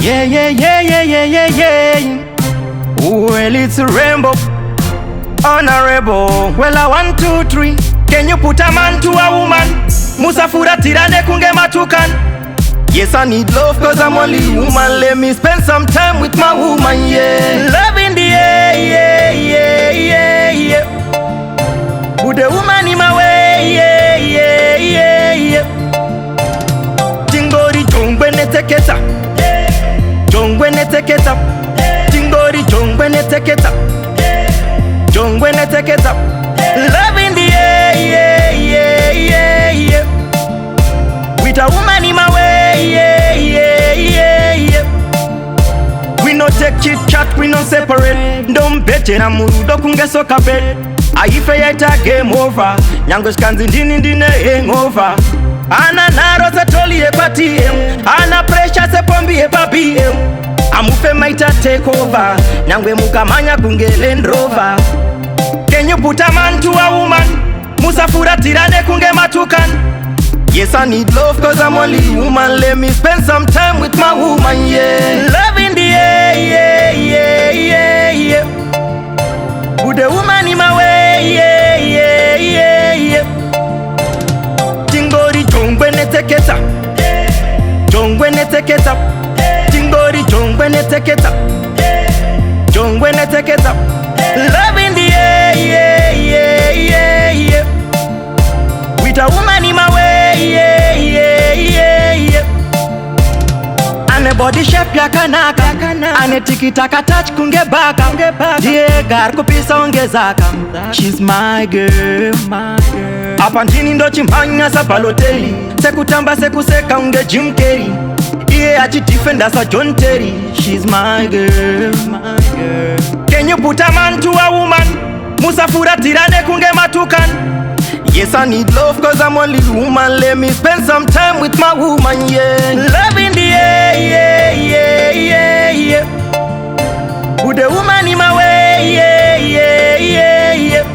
Yeah, yeah, yeah, yeah, yeah, yeah, yeah. Well, it's Rambow, honorable. Well, I 1, 2, 3. Can you put a man to a woman? Musafura tirane kunge matukan. Yes, I need love cause I'm only human. Let me spend some time with my woman, yeah. Love in the air, yeah, yeah, yeah, yeah. Put the woman in my way, yeah, yeah, yeah, yeah. Tingori jongwe ne teketa, jongwe ne teketa. Tingori jongwe ne teketa, jongwe ne teketa. Love in the air, yeah, yeah, yeah, yeah. With a woman in my way, yeah, yeah, yeah, yeah. We no take chit chat, we no separate. Don't bet na murudo kunge soka bet. Aife yaita game over. Nyangos kanzi ndine hangover. Ana naro se toli e pati ana pressure se pombi e papi amufe maita take over. Nyangwe mukamanya kunge Land Rover. Can you put a man to a woman? Musafura tirane kunge matukan. Yes, I need love cause I'm only human. Let me spend some time with my woman, yeah. Love in the air, yeah, yeah, yeah, yeah. Put the woman in my way, yeah, yeah, yeah, yeah. Tingori jongwe ne teketa, jongwe ne teketa. Tingori jongwe ne teketa, jongwe ne teketa. Love in the air, yeah, yeah, yeah, yeah. With a woman in my way, yeah, yeah, yeah, yeah. Ane body shape ya kanaka, ane tikitaka touch kunge baka. Die gar kupisa ongezaka. She's my girl, my girl. Hapa ndini ndo chimpanya sa Balotelli. Sekutamba sekuseka unge Jim Carrey. Iye achi defender sa John Terry. She's my girl, my girl. Can you put a man to a woman? Musafura tirane kunge matukan. Yes, I need love cause I'm only human. Let me spend some time with my woman, yeah. Love in the air, yeah, yeah, yeah, yeah. Put the woman in my way, yeah, yeah, yeah, yeah.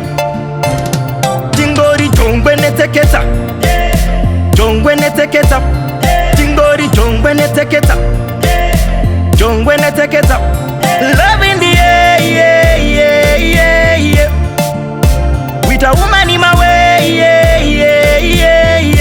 Tingori jongwe ne teketa, jongwe ne teketa. Tingori jongwe ne teketa, jongwe ne teketa. Love in the air, yeah, yeah, yeah, yeah. With a woman in my way, yeah, yeah, yeah, yeah.